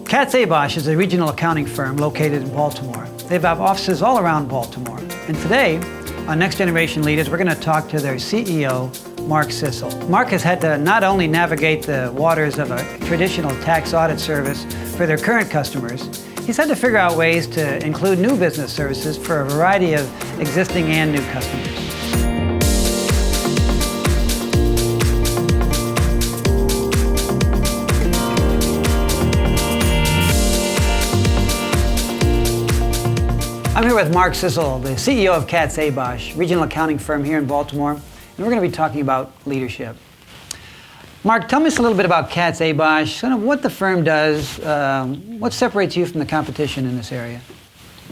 KatzAbosch is a regional accounting firm located in Baltimore. They have offices all around Baltimore. And today, on Next Generation Leaders, we're going to talk to their CEO, Mark Cissell. Mark has had to not only navigate the waters of a traditional tax audit service for their current customers, he's had to figure out ways to include new business services for a variety of existing and new customers. I'm here with Mark Cissell, the CEO of KatzAbosch, regional accounting firm here in Baltimore, and we're going to be talking about leadership. Mark, tell me a little bit about KatzAbosch, kind of what the firm does, what separates you from the competition in this area?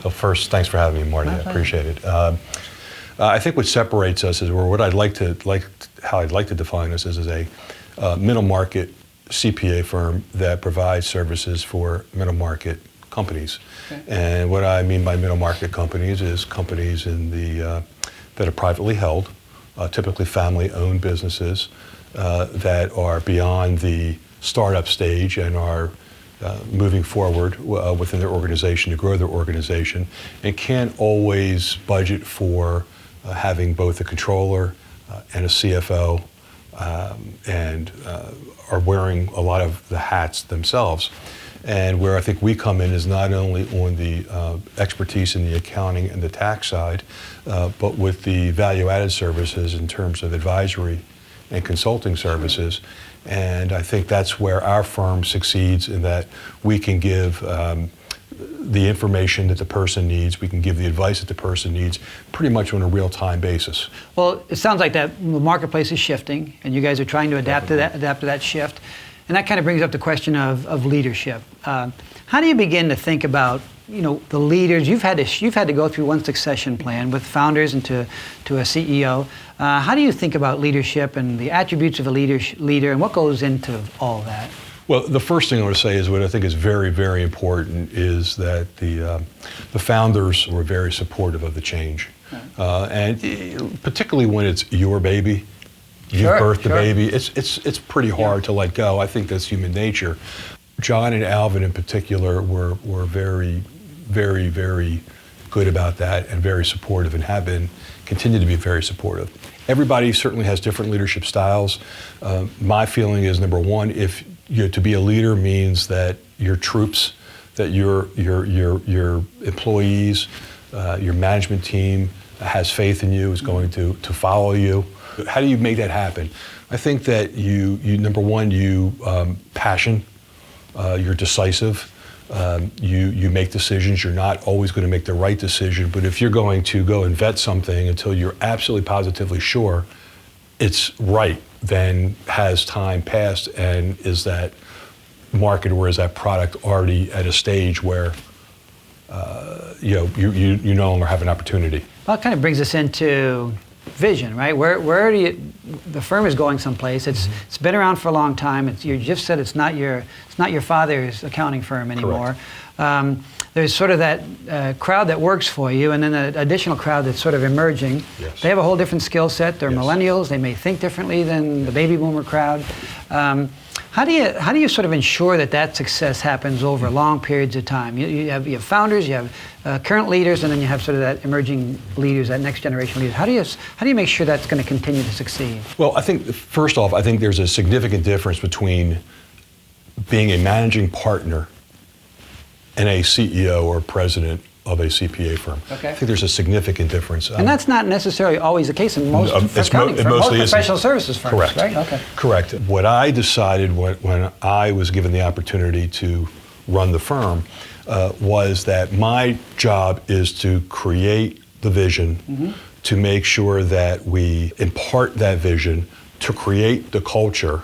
Well, first, thanks for having me, Marty. I appreciate it. I think what separates us is, or what how I'd like to define us as a middle market CPA firm that provides services for middle market companies. Okay. And what I mean by middle market companies is companies in the that are privately held, typically family-owned businesses that are beyond the startup stage and are moving forward within their organization to grow their organization, and can't always budget for having both a controller and a CFO, and are wearing a lot of the hats themselves. And where I think we come in is not only on the expertise in the accounting and the tax side, but with the value-added services in terms of advisory and consulting services. And I think that's where our firm succeeds, in that we can give the information that the person needs, we can give the advice that the person needs, pretty much on a real-time basis. Well, it sounds like that the marketplace is shifting, and you guys are trying to adapt to that shift. And that kind of brings up the question of leadership. How do you begin to think about, the leaders? You've had to go through one succession plan with founders and to a CEO. How do you think about leadership and the attributes of a leader, and what goes into all that? Well, the first thing I want to say is what I think is very, very important is that the founders were very supportive of the change, and particularly when it's your baby. You've birthed the baby. It's pretty hard to let go. I think that's human nature. John and Alvin in particular were very, very, very good about that, and very supportive, and continue to be very supportive. Everybody certainly has different leadership styles. My feeling is, number one, if to be a leader means that your troops, that your employees, your management team has faith in you, is going to follow you. How do you make that happen? I think that you number one, passion, you're decisive, you make decisions. You're not always going to make the right decision, but if you're going to go and vet something until you're absolutely positively sure it's right, then has time passed, and is that market or is that product already at a stage where you no longer have an opportunity? Well, it kind of brings us into vision, right? Where do you? The firm is going someplace. It's been around for a long time. You just said it's not your father's accounting firm anymore. There's sort of that crowd that works for you, and then an additional crowd that's sort of emerging. Yes. They have a whole different skill set. They're millennials. They may think differently than the baby boomer crowd. How do you sort of ensure that success happens over long periods of time? You have founders, you have current leaders, and then you have sort of that emerging leaders, that next generation leaders. How do you make sure that's going to continue to succeed? Well, I think first off, I think there's a significant difference between being a managing partner and a CEO or president of a CPA firm. Okay. I think there's a significant difference. And that's not necessarily always the case in most accounting firms, most professional services firms. Correct. Right? Okay. Correct. What I decided when I was given the opportunity to run the firm was that my job is to create the vision, to make sure that we impart that vision, to create the culture,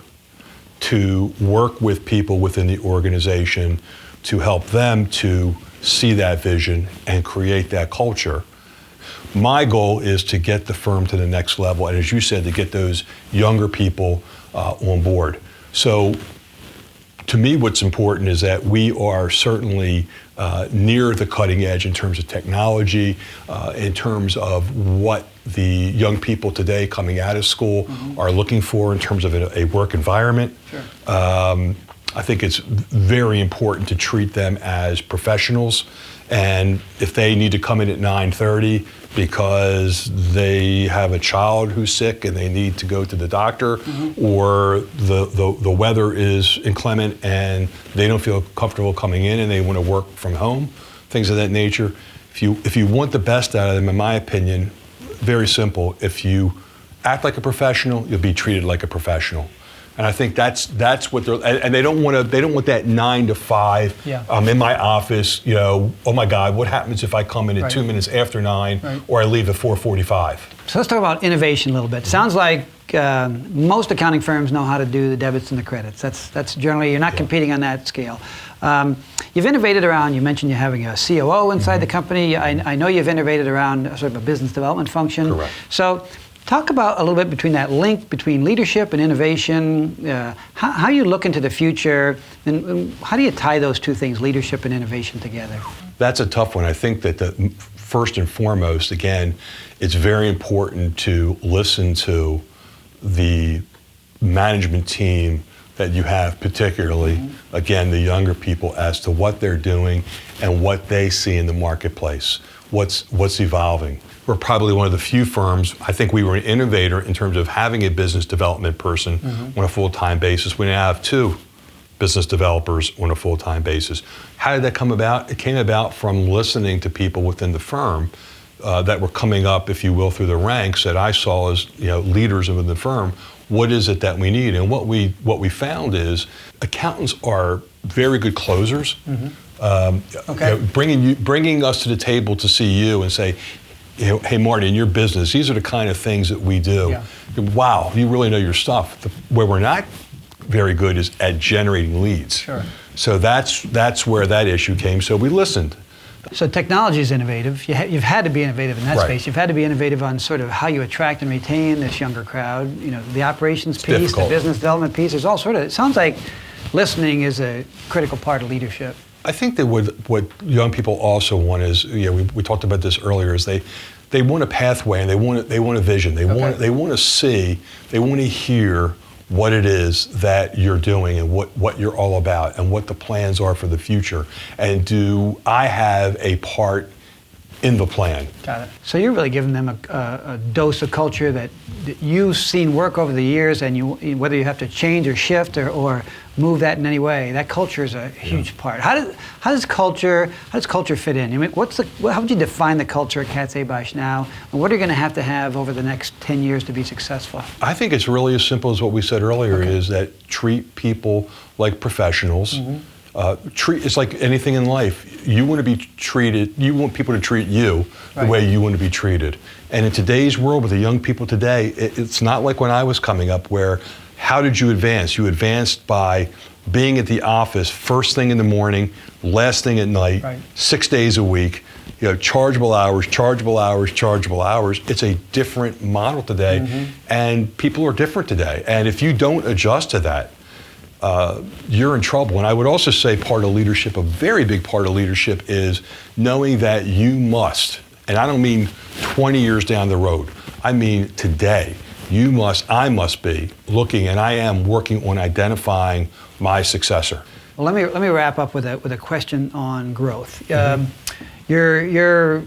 to work with people within the organization, to help them to see that vision and create that culture. My goal is to get the firm to the next level, and as you said, to get those younger people on board. So to me, what's important is that we are certainly near the cutting edge in terms of technology, in terms of what the young people today coming out of school are looking for in terms of a work environment. Sure. I think it's very important to treat them as professionals. And if they need to come in at 9:30 because they have a child who's sick and they need to go to the doctor, or the weather is inclement and they don't feel comfortable coming in and they want to work from home, things of that nature. If you want the best out of them, in my opinion, very simple. If you act like a professional, you'll be treated like a professional. And I think that's what they're, and they don't want that 9 to 5. Yeah. I'm in my office, oh my God, what happens if I come in at 2 minutes after 9 or I leave at 4:45? So let's talk about innovation a little bit. Sounds like most accounting firms know how to do the debits and the credits. That's generally, you're not competing on that scale. You've innovated around, you mentioned you're having a COO inside the company. I know you've innovated around sort of a business development function. Correct. So talk about a little bit between that link between leadership and innovation, how you look into the future, and how do you tie those two things, leadership and innovation, together? That's a tough one. I think that first and foremost, again, it's very important to listen to the management team that you have, particularly, again, the younger people, as to what they're doing and what they see in the marketplace, what's evolving. We're probably one of the few firms, I think we were an innovator in terms of having a business development person on a full-time basis. We now have 2 business developers on a full-time basis. How did that come about? It came about from listening to people within the firm that were coming up, if you will, through the ranks that I saw as leaders within the firm. What is it that we need? And what we found is accountants are very good closers. Bringing us to the table to see you and say, hey, Marty, in your business, these are the kind of things that we do. Yeah. Wow, you really know your stuff. Where we're not very good is at generating leads. Sure. So that's where that issue came. So we listened. So technology is innovative. You've had to be innovative in that space. You've had to be innovative on sort of how you attract and retain this younger crowd. The operations piece, difficult. The business development piece. There's all sort of. It sounds like listening is a critical part of leadership. I think that what young people also want is, we talked about this earlier, is they want a pathway and they want a vision. They want to see, they want to hear what it is that you're doing and what you're all about and what the plans are for the future. And do I have a part in the plan? Got it. So you're really giving them a dose of culture that you've seen work over the years, and whether you have to change or shift or move that in any way, that culture is a huge part. How does culture fit in? I mean, how would you define the culture at KatzAbosch now, and what are you going to have over the next 10 years to be successful? I think it's really as simple as what we said earlier, is that treat people like professionals. It's like anything in life. You want to be treated, you want people to treat you the way you want to be treated. And in today's world, with the young people today, it's not like when I was coming up, where how did you advance? You advanced by being at the office first thing in the morning, last thing at night, 6 days a week, chargeable hours, chargeable hours, chargeable hours. It's a different model today, and people are different today. And if you don't adjust to that, you're in trouble. And I would also say part of leadership, a very big part of leadership, is knowing that you must, and I don't mean 20 years down the road, I mean today, I must be looking, and I am working on identifying my successor. Well, let me wrap up with a question on growth. Your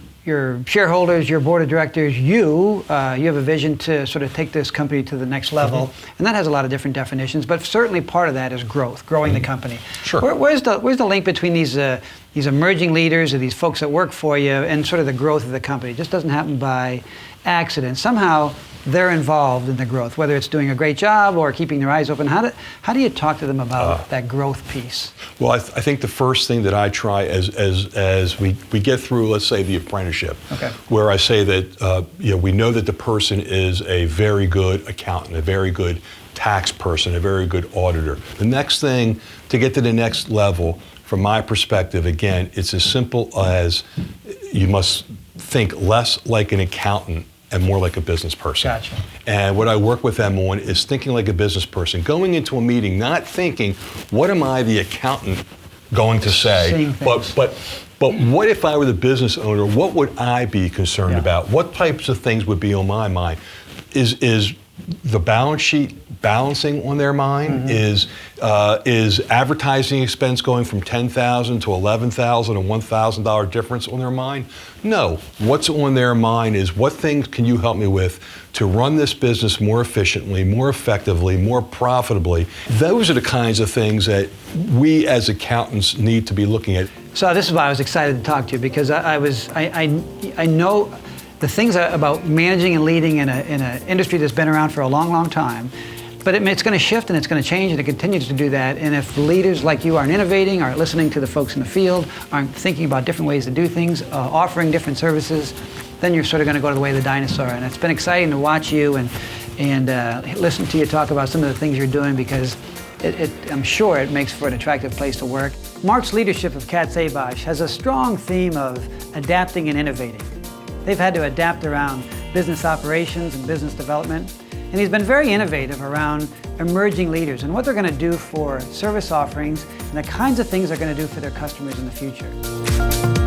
shareholders, your board of directors, you have a vision to sort of take this company to the next level, and that has a lot of different definitions. But certainly part of that is growth, growing the company. Sure. Where's the link between these emerging leaders or these folks that work for you and sort of the growth of the company? It just doesn't happen by accident. Somehow they're involved in the growth, whether it's doing a great job or keeping their eyes open. How do you talk to them about that growth piece? Well, I think the first thing that I try as we get through, let's say, the apprenticeship, where I say that we know that the person is a very good accountant, a very good tax person, a very good auditor. The next thing to get to the next level, from my perspective, again, it's as simple as you must think less like an accountant and more like a business person. Gotcha. And what I work with them on is thinking like a business person, going into a meeting, not thinking, what am I, the accountant, going to say, but what if I were the business owner, what would I be concerned about? What types of things would be on my mind? Is the balance sheet balancing on their mind? Is advertising expense going from $10,000 to $11,000, a $1,000 difference on their mind? No. What's on their mind is, what things can you help me with to run this business more efficiently, more effectively, more profitably? Those are the kinds of things that we as accountants need to be looking at. So this is why I was excited to talk to you, because I know the things about managing and leading in an industry that's been around for a long, long time. But it's going to shift and it's going to change, and it continues to do that. And if leaders like you aren't innovating, aren't listening to the folks in the field, aren't thinking about different ways to do things, offering different services, then you're sort of going to go to the way of the dinosaur. And it's been exciting to watch you and listen to you talk about some of the things you're doing, because I'm sure it makes for an attractive place to work. Mark's leadership of KatzAbosch has a strong theme of adapting and innovating. They've had to adapt around business operations and business development. And he's been very innovative around emerging leaders and what they're going to do for service offerings and the kinds of things they're going to do for their customers in the future.